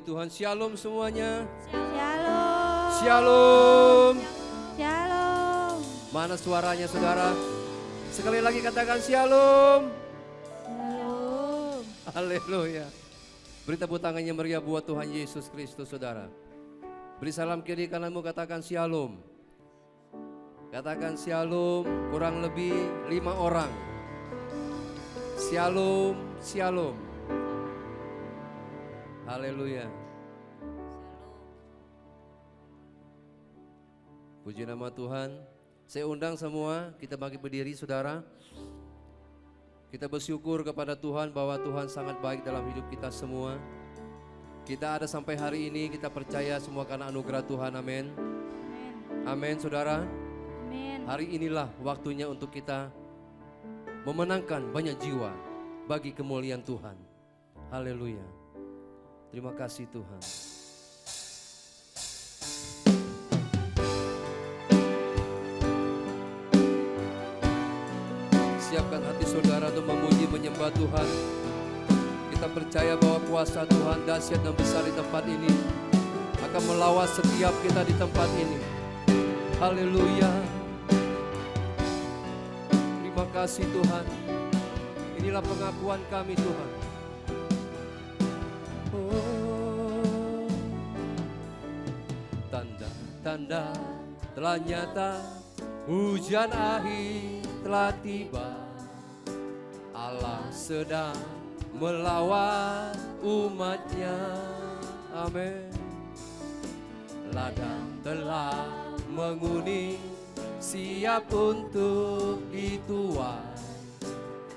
Tuhan. Shalom semuanya. Shalom. Shalom. Shalom. Mana suaranya saudara? Sekali lagi katakan shalom. Shalom. Haleluya. Beri tepuk tangannya meriah buat Tuhan Yesus Kristus saudara. Beri salam kiri kananmu, katakan shalom. Katakan shalom, kurang lebih 5 orang. Shalom, shalom. Haleluya. Puji nama Tuhan. Saya undang semua, kita bagi berdiri saudara. Kita bersyukur kepada Tuhan bahwa Tuhan sangat baik dalam hidup kita semua. Kita ada sampai hari ini, kita percaya semua karena anugerah Tuhan, amin. Amin saudara. Amin. Hari inilah waktunya untuk kita memenangkan banyak jiwa bagi kemuliaan Tuhan. Haleluya. Terima kasih Tuhan. Siapkan hati saudara untuk memuji menyembah Tuhan. Kita percaya bahwa kuasa Tuhan dahsyat dan besar di tempat ini akan melawat setiap kita di tempat ini. Haleluya. Terima kasih Tuhan. Inilah pengakuan kami Tuhan. Oh, tanda-tanda telah nyata, hujan akhir telah tiba. Allah sedang melawat umatnya. Amin. Ladang telah menguning, siap untuk dituai.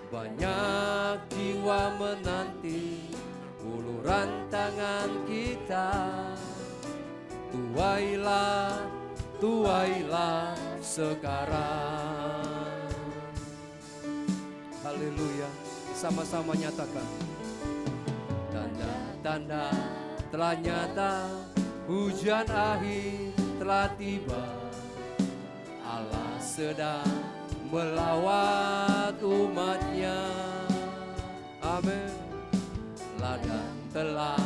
Banyak jiwa menanti uluran tangan kita. Tuailah, tuailah sekarang. Haleluya. Sama-sama nyatakan. Tanda-tanda telah nyata, hujan akhir telah tiba. Allah sedang melawat umatnya. Amin. Ladang telah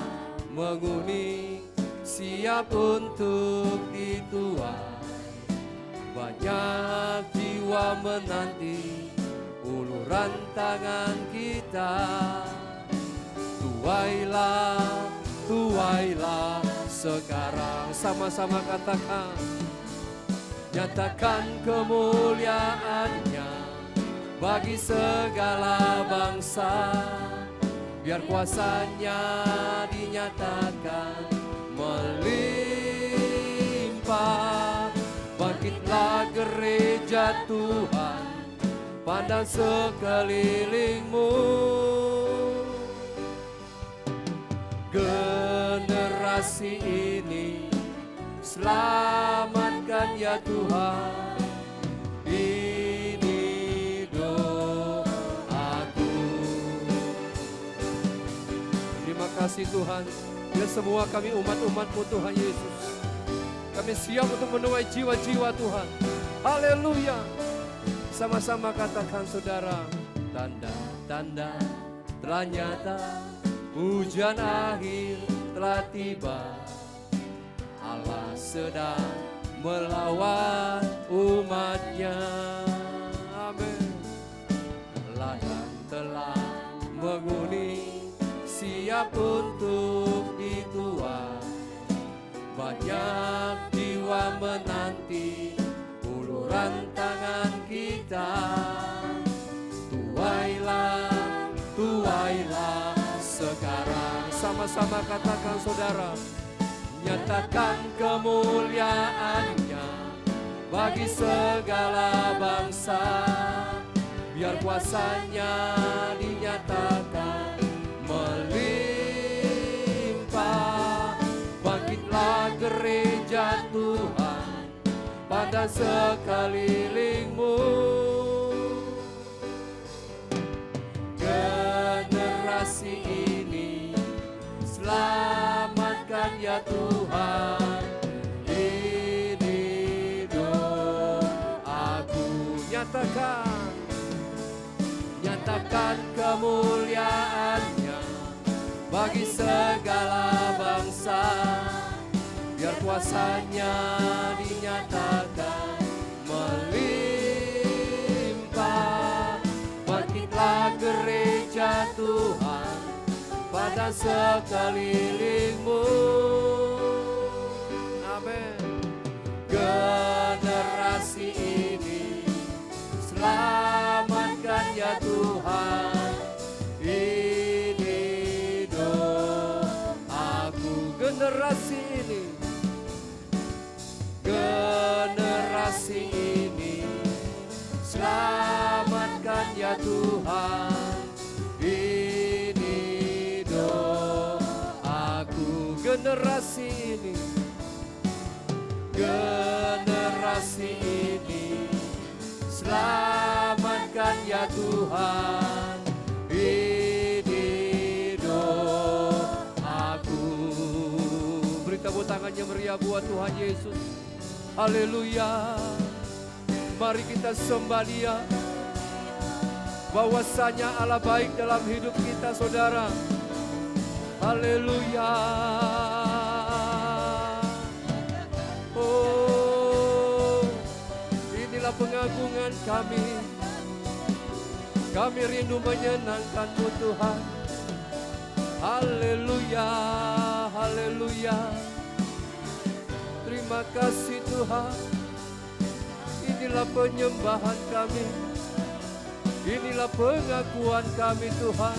menguning, siap untuk dituai. Banyak jiwa menanti uluran tangan kita. Tuailah, tuailah sekarang. Sama-sama katakan. Nyatakan kemuliaannya bagi segala bangsa. Biar kuasanya dinyatakan melimpah. Bangkitlah gereja Tuhan, pandang sekelilingmu. Generasi ini selamatkan ya Tuhan. Ini doaku. Terima kasih Tuhan. Ya semua kami umat-umat-Mu Tuhan Yesus, kami siap untuk menuai jiwa-jiwa Tuhan. Haleluya. Sama-sama katakan saudara. Tanda-tanda telah nyata, hujan akhir telah tiba. Allah sedang melawat umatnya. Amin. Ladang telah menguning, siap untuk dituai. Banyak jiwa menanti uluran tangan kita. Tuailah, tuailah sekarang. Sama-sama katakan saudara. Nyatakan kemuliaannya bagi segala bangsa. Biar kuasanya dinyatakan melimpah. Bangkitlah gereja Tuhan, pada sekelilingmu. Generasi ini selamatkan ya Tuhan. Ini doaku. Nyatakan, nyatakan kemuliaannya bagi segala bangsa. kuasanya dinyatakan melimpah. Bangkitlah gereja Tuhan pada sekelilingmu. Amin. Generasi ini selamatkan ya Tuhan. Ini doaku. Generasi ini selamatkan ya Tuhan. Ini doaku. Generasi ini selamatkan ya Tuhan. Ini doaku. Beri tepuk tangannya meriah buat Tuhan Yesus. Haleluya. Mari kita sembah Dia. Bahwasanya Allah baik dalam hidup kita, saudara. Haleluya. Oh, inilah pengagungan kami. Kami rindu menyenangkan-Mu Tuhan. Haleluya, haleluya. Terima kasih Tuhan. Inilah penyembahan kami. Inilah pengakuan kami Tuhan.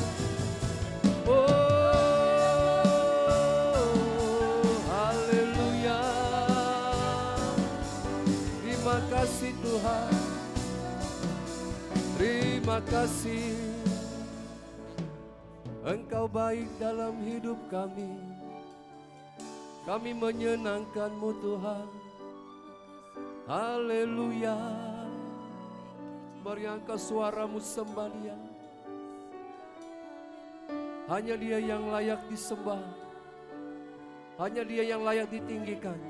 Oh, haleluya. Terima kasih Tuhan. Terima kasih. Engkau baik dalam hidup kami. Kami menyenangkan-Mu Tuhan. Haleluya. Mari angkat suaramu sembah Dia. Hanya Dia yang layak disembah. Hanya Dia yang layak ditinggikan.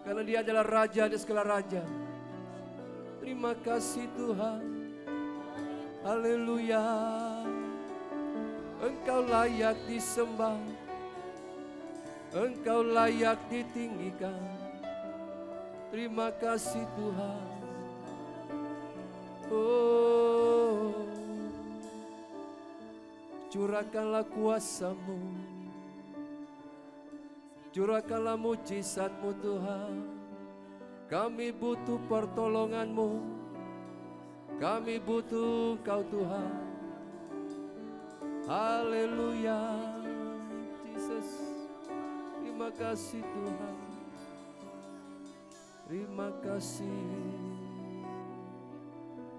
Karena Dia adalah Raja di segala raja. Terima kasih Tuhan. Haleluya. Engkau layak disembah. Engkau layak ditinggikan. Terima kasih Tuhan. Oh, curahkanlah kuasa-Mu. Curahkanlah mujizat-Mu Tuhan. Kami butuh pertolongan-Mu. Kami butuh Engkau Tuhan. Haleluya. Jesus. Terima kasih Tuhan. Terima kasih.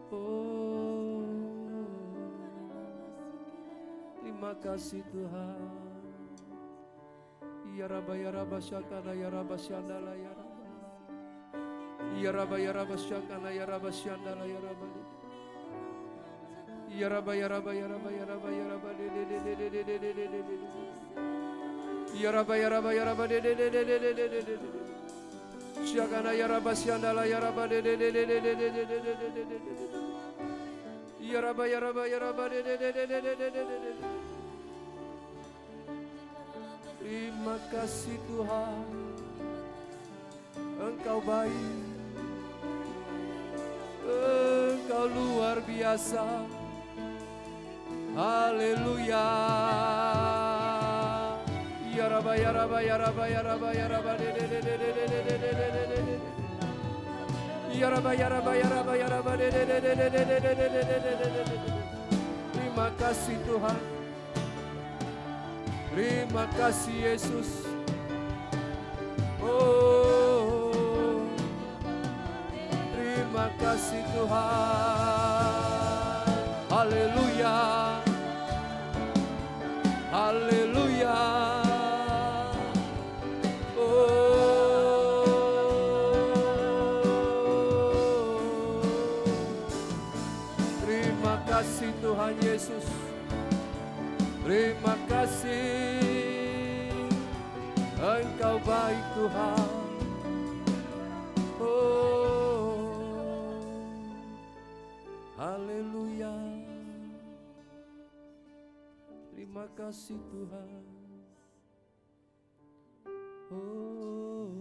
Oh, terima kasih Tuhan. Ya Rabba ya Rabba syakana ya Rabba syandala ya Rabba. Ya Rabba ya Rabba syakana ya Rabba syandala ya Rabba. Ya Rabba ya Rabba ya Rabba ya Rabba ya Rabba. Ya Rabba ya Rabba ya Rabba. Syakana ya Rabba syandala ya Rabba. Ya Rabba ya Rabba ya Rabba. Terima kasih Tuhan. Engkau baik. Engkau luar biasa. Haleluya. Ya Rabba ya Rabba ya Rabba ya Rabba ya Rabba. Ya Rabba ya Rabba ya Rabba ya Rabba. Terima kasih Tuhan. Terima kasih Yesus. Oh, terima kasih Tuhan. Haleluya. Haleluya. Terima kasih Tuhan Yesus. Terima kasih. Engkau baik Tuhan. Oh, haleluya. Terima kasih Tuhan. Oh.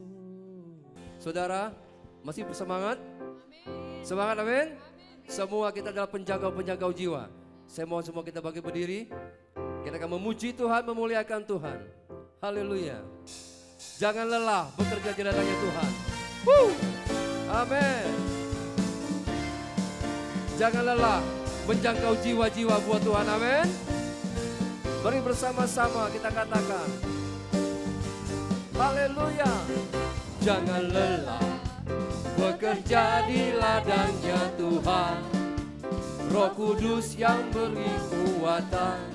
Saudara, masih bersemangat? Semangat, amin? Semua kita adalah penjagau-penjagau jiwa. Saya mohon semua kita bangkit berdiri. Kita akan memuji Tuhan, memuliakan Tuhan. Haleluya. Jangan lelah bekerja di ladangnya Tuhan. Amin. Jangan lelah menjangkau jiwa-jiwa buat Tuhan, amin. Mari bersama-sama kita katakan, haleluya. Jangan lelah bekerja di ladangnya Tuhan. Roh Kudus yang beri kekuatan,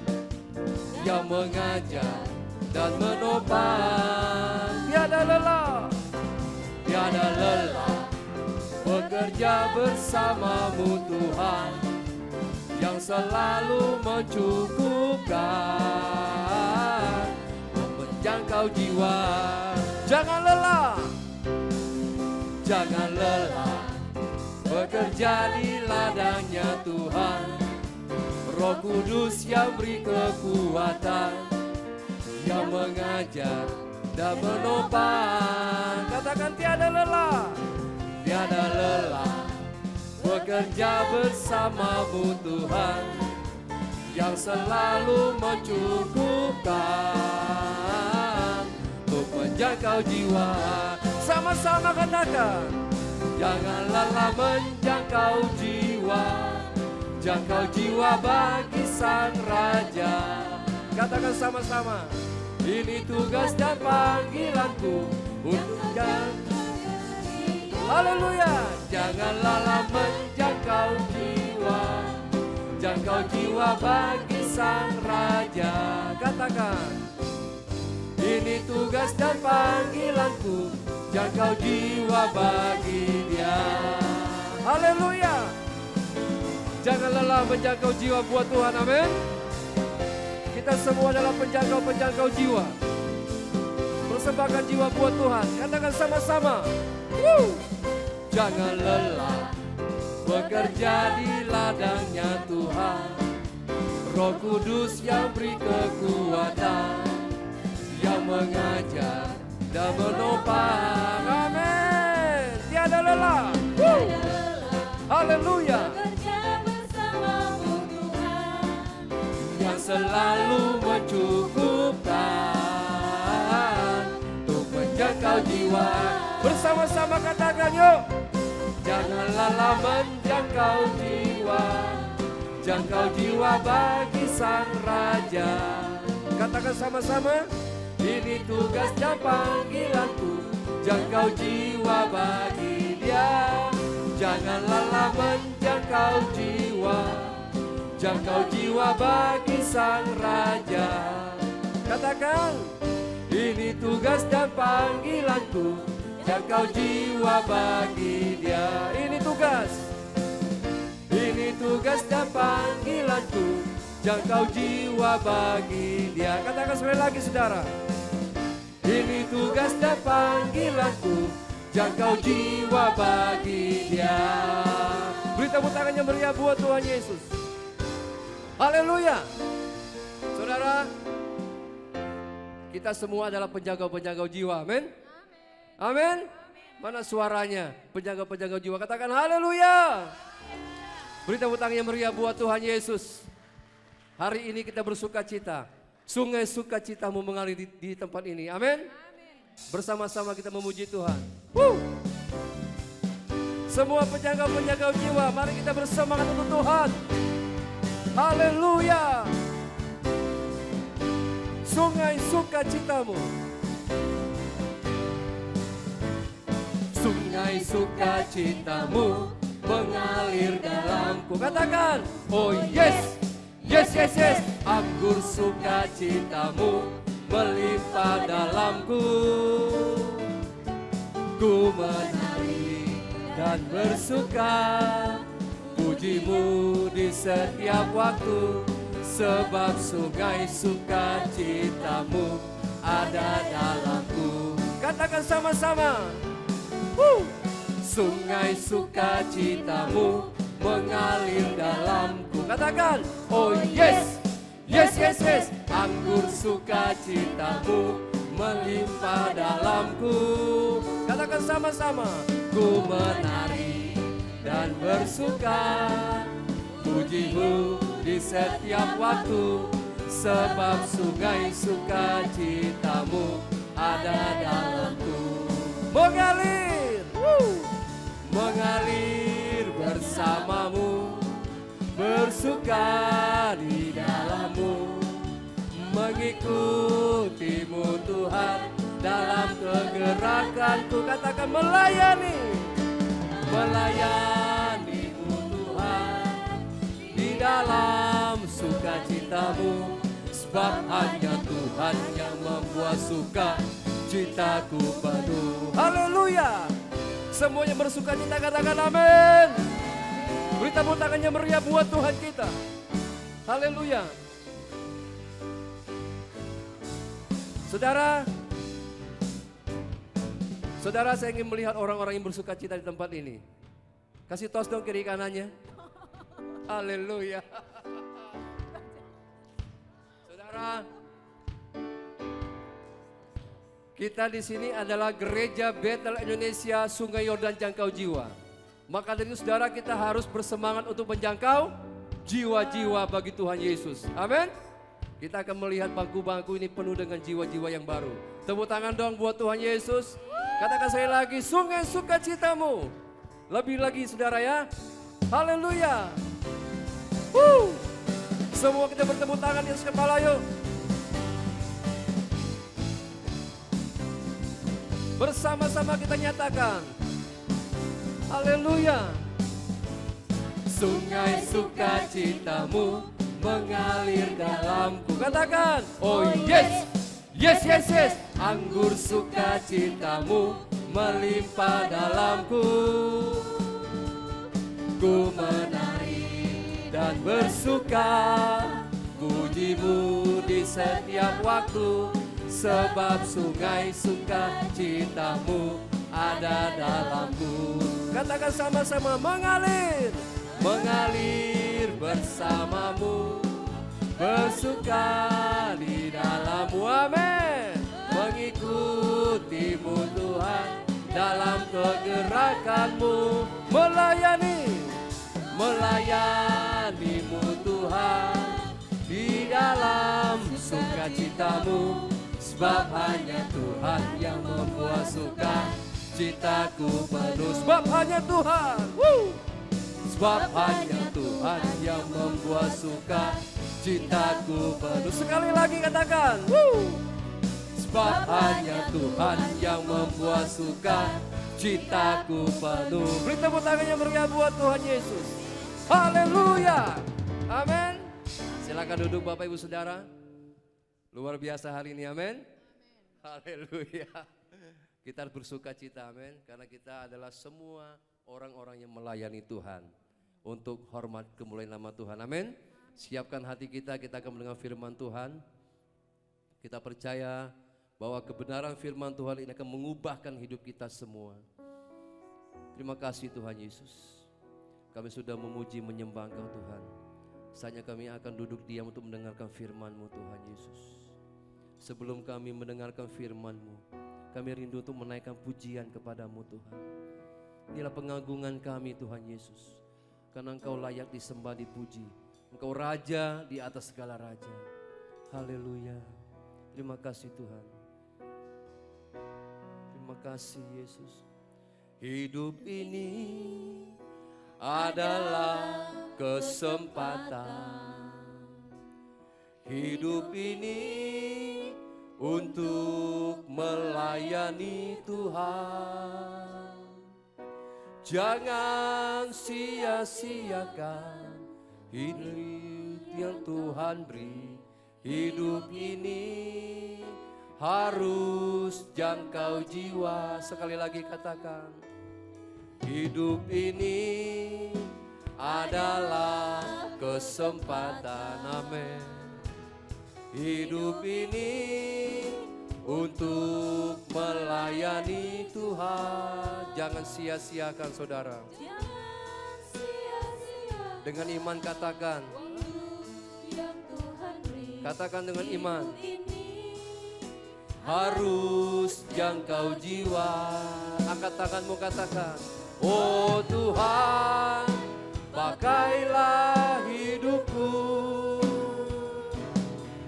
yang mengajar dan menopang. Tiada lelah, tiada lelah bekerja bersamamu Tuhan, yang selalu mencukupkan, menjangkau jiwa. Jangan lelah, jangan lelah bekerja di ladangnya Tuhan. Roh Kudus yang beri kekuatan, yang mengajar dan menopang. Katakan tiada lelah, tiada lelah bekerja bersamamu Tuhan, yang selalu mencukupkan untuk menjangkau jiwa. Sama-sama katakan, jangan lelah menjangkau jiwa, jangkau jiwa bagi Sang Raja. Katakan sama-sama, ini tugas dan panggilanku untuk jangkau. Haleluya. Jangan lelah menjangkau jiwa, jangkau jiwa bagi Sang Raja. Katakan, ini tugas dan panggilanku, jangkau jiwa bagi Dia. Haleluya. Jangan lelah menjangkau jiwa buat Tuhan, amin. Kita semua adalah penjangkau-penjangkau jiwa. Persembahkan jiwa buat Tuhan. Katakan sama-sama, jangan lelah bekerja di ladangnya Tuhan. Roh Kudus yang beri kekuatan, yang mengajar dan menopang. Amin. Tiada lelah. Haleluya. Yang selalu mencukupkan untuk menjangkau jiwa. Bersama-sama katakan yuk, jangan lelah menjangkau jiwa, jangkau jiwa bagi Sang Raja. Katakan sama-sama, ini tugas dan panggilanku, jangkau jiwa bagi Dia. Jangan lelah menjangkau jiwa, jangkau jiwa bagi Sang Raja. Katakan, ini tugas dan panggilanku, jangkau jiwa bagi Dia. Ini tugas dan panggilanku, jangkau jiwa bagi Dia. Katakan sekali lagi saudara, ini tugas dan panggilanku, jangkau jiwa bagi Dia. Beri tepuk tangan yang meriah buat Tuhan Yesus. Haleluya. Saudara, kita semua adalah penjaga-penjaga jiwa, amin. Amin. Mana suaranya penjaga-penjaga jiwa? Katakan haleluya. Beri tepuk tangan yang meriah buat Tuhan Yesus. Hari ini kita bersuka cita. Sungai sukacitamu mengalir di tempat ini. Amin. Bersama-sama kita memuji Tuhan. Semua penjaga-penjaga jiwa, mari kita bersemangat untuk Tuhan. Haleluya. Sungai sukacitamu, sungai sukacitamu mengalir dalamku. Katakan, oh yes, yes, yes, yes. Anggur sukacitamu melimpah dalamku. Ku menari dan bersuka, pujimu di setiap waktu, sebab sungai sukacitamu ada dalamku. Katakan sama-sama, sungai sukacitamu mengalir dalamku. Katakan, oh yes, yes, yes, yes. Anggur sukacitamu melimpah dalamku. Katakan Katakan sama-sama. Ku menari dan bersuka, pujimu di setiap waktu, sebab sungai sukacitamu ada dalamku. Mengalir, mengalir bersamamu, bersuka di dalammu, mengikutimu Tuhan dalam kegerakanku. Katakan melayani, melayanimu Tuhan di dalam sukacitamu, sebab hanya Tuhan yang membuat sukacitaku penuh. Haleluya. Semuanya bersukacita, katakan amin. Beri tepuk tangannya meriah buat Tuhan kita. Haleluya. Saudara, saya ingin melihat orang-orang yang bersukacita di tempat ini. Kasih tos dong kiri kanannya. Haleluya. Saudara, kita di sini adalah Gereja Bethel Indonesia Sungai Yordan Jangkau Jiwa. Maka dari itu saudara, kita harus bersemangat untuk menjangkau jiwa-jiwa bagi Tuhan Yesus. Amin. Kita akan melihat bangku-bangku ini penuh dengan jiwa-jiwa yang baru. Tepuk tangan dong buat Tuhan Yesus. Katakan saya lagi, sungai sukacitamu. Lebih lagi saudara ya. Haleluya. Semua kita bertepuk tangan di atas kepala yuk. Bersama-sama kita nyatakan. Haleluya. Sungai sukacitamu mengalir dalamku. Katakan, oh yes, yes, yes, yes. Anggur sukacitamu melimpah dalamku. Ku menari dan bersuka, pujimu di setiap waktu, sebab sungai sukacitamu ada dalamku. Katakan sama-sama, mengalir, mengalir bersamamu, bersuka di dalammu. Amin. Mengikutimu Tuhan dalam kegerakanmu, melayani, melayanimu Tuhan di dalam sukacitamu, sebab hanya Tuhan yang membuat sukacitaku penuh. Sebab hanya Tuhan, sebab hanya Tuhan yang membuat sukacitaku penuh. Sekali lagi katakan, sebab hanya Tuhan yang membuat sukacitaku penuh. Beri tepuk tangannya meriah buat Tuhan Yesus. Haleluya. Amin. Silakan duduk Bapak Ibu Saudara. Luar biasa hari ini, amin. Haleluya. Kita harus bersukacita, amin. Karena kita adalah semua orang-orang yang melayani Tuhan. Untuk hormat kemuliaan nama Tuhan, amin. Siapkan hati kita akan mendengar firman Tuhan. Kita percaya bahwa kebenaran firman Tuhan ini akan mengubahkan hidup kita semua. Terima kasih Tuhan Yesus. Kami sudah memuji menyembah Engkau Tuhan. Saatnya kami akan duduk diam untuk mendengarkan firman-Mu Tuhan Yesus. Sebelum kami mendengarkan firman-Mu, kami rindu untuk menaikkan pujian kepada-Mu Tuhan. Inilah pengagungan kami Tuhan Yesus. Karena Engkau layak disembah, dipuji. Engkau Raja di atas segala Raja. Haleluya. Terima kasih Tuhan. Terima kasih Yesus. Hidup ini adalah kesempatan. Hidup ini untuk melayani Tuhan. Jangan sia-siakan hidup yang Tuhan beri. Hidup ini harus jangkau jiwa. Sekali lagi katakan, hidup ini adalah kesempatan. Amin. Hidup ini untuk melayani Tuhan. Jangan sia-siakan saudara. Dengan iman katakan. Katakan dengan iman. Harus jangkau jiwa. Amin. angkat tanganmu, katakan, oh Tuhan, pakailah hidupku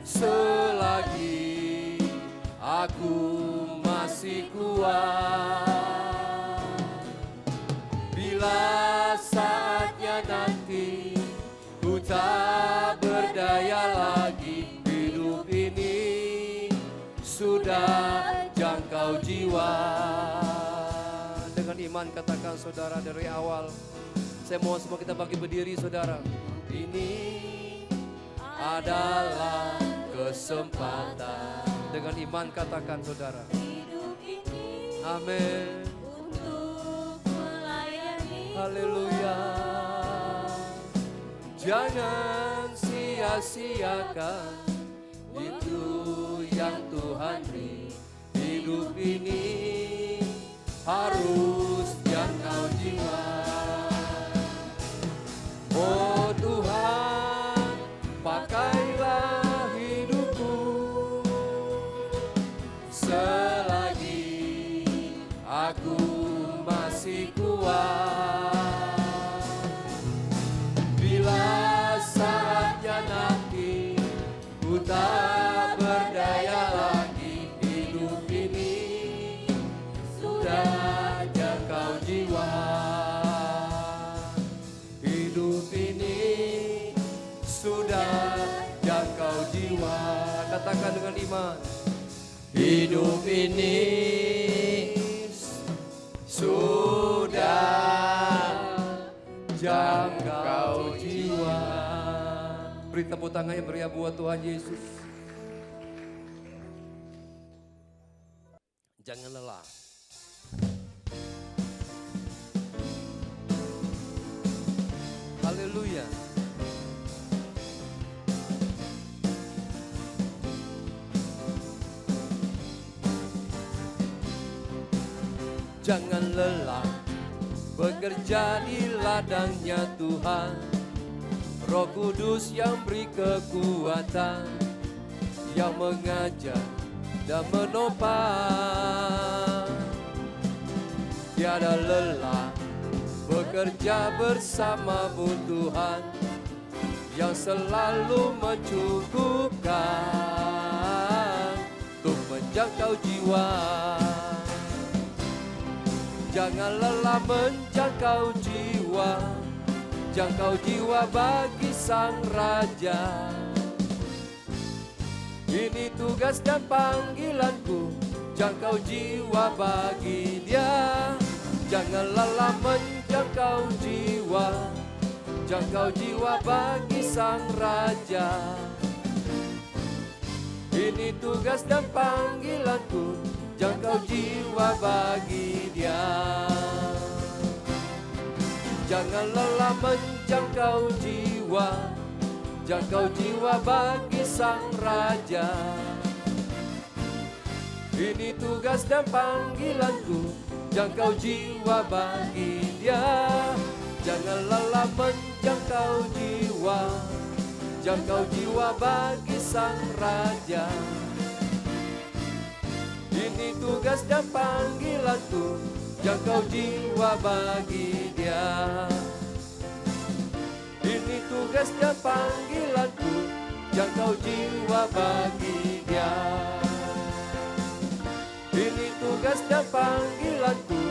selagi aku masih kuat. Bila saatnya nanti ku tak berdaya lagi, hidup ini sudah jangkau jiwa. Dengan iman katakan saudara dari awal. Saya mohon semua kita bagi berdiri saudara. Ini adalah kesempatan. Dengan iman katakan saudara. Hidup ini Amin. untuk melayani. Haleluya. Jangan sia-siakan itu yang Tuhan beri. Hidup ini harus jangkau jiwa. Oh Tuhan, pakailah hidupku selagi aku masih kuat. Bila saatnya nanti ku tak berdaya lagi, hidup ini sudah jangkau jiwa. Hidup ini sudah jangkau jiwa. Katakan dengan iman. Hidup ini sudah jangkau jiwa. Beri tepuk tangan yang meriah buat Tuhan Yesus. Jangan lelah. Haleluya. Jangan lelah bekerja di ladangnya Tuhan. Roh Kudus yang beri kekuatan, yang mengajar dan menopang. Tiada lelah bekerja bersamamu Tuhan, yang selalu mencukupkan untuk menjangkau jiwa. Jangan lelah menjangkau jiwa, jangkau jiwa bagi Sang Raja. Ini tugas dan panggilanku, jangkau jiwa bagi Dia. Jangan lelah menjangkau jiwa, jangkau jiwa bagi Sang Raja. Ini tugas dan panggilanku, jangkau jiwa bagi Dia. Jangan lelah menjangkau jiwa, jangkau jiwa bagi Sang Raja. Ini tugas dan panggilanku, jangkau jiwa bagi Dia. Jangan lelah menjangkau jiwa, jangkau jiwa bagi Sang Raja. Ini tugas dan panggilanku, jangkau jiwa bagi Dia. Ini tugas dan panggilanku, jangkau jiwa bagi Dia. Ini tugas dan panggilanku,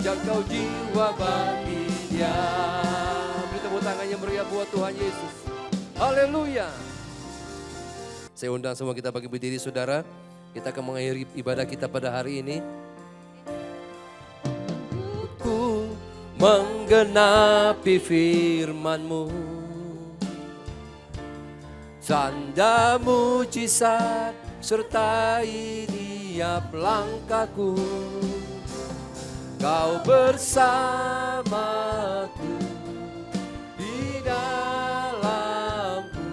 jangkau jiwa bagi Dia. Beri tepuk tangan yang meriah buat Tuhan Yesus. Haleluya. Saya undang semua kita bagi berdiri saudara. Kita akan mengakhiri ibadah kita pada hari ini. Ku menggenapi firman-Mu, tanda mujizat sertai tiap langkahku. Kau bersamaku di dalamku,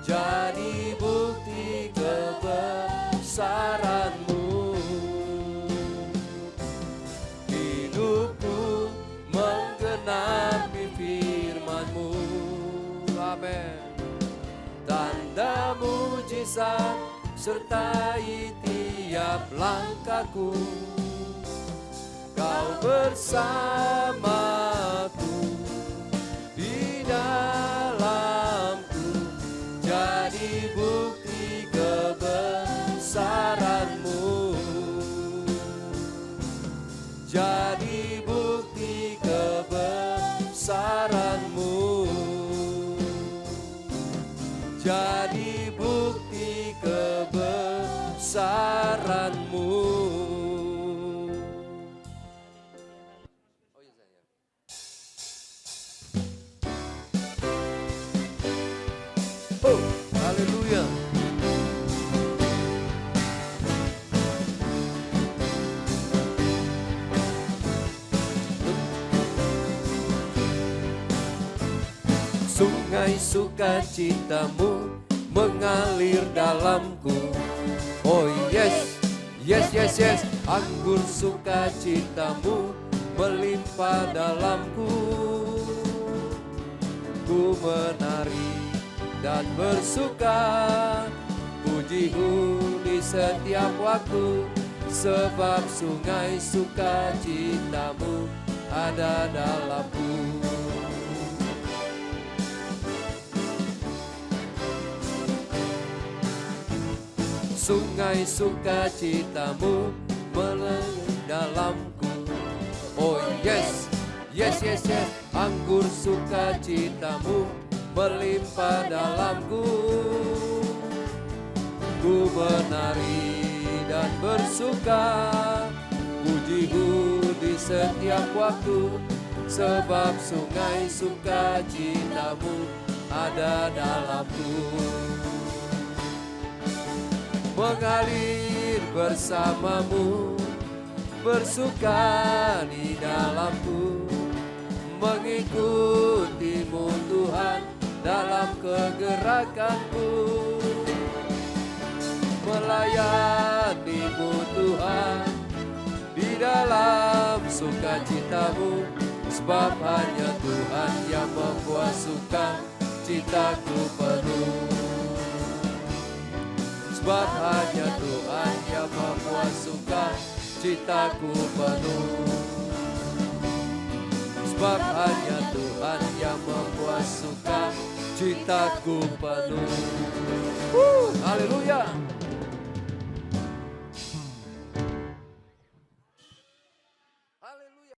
jadi bukti kebesaran-Mu. Hidupku menggenapi firman-Mu. Amin. Tanda mujizat sertai tiap langkahku. Kau bersamaku di dalamku, jadi bukti kebesaran-Mu, jadi bukti kebesaran-Mu, jadi bukti kebesaran-Mu. Oh, haleluya. Sungai sukacitamu mengalir dalamku. Oh yes, yes, yes, yes. Anggur sukacitamu melimpah dalamku. Ku menari dan bersuka, pujimu di setiap waktu, sebab sungai sukacitamu ada dalamku. Sungai sukacitamu mengalir dalamku. Oh yes, yes, yes, yes. Anggur sukacitamu melimpah dalamku. Ku menari dan bersuka, pujimu di setiap waktu, sebab sungai sukacitamu ada dalamku. Mengalir bersamamu, bersuka di dalamku, mengikutimu Tuhan dalam kegerakanku, melayanimu Tuhan di dalam sukacitamu, sebab hanya Tuhan yang membuat sukacitaku penuh. Sebab hanya Tuhan yang membuat sukacitaku penuh. Sebab hanya Tuhan yang membuat sukacitaku penuh. Haleluya.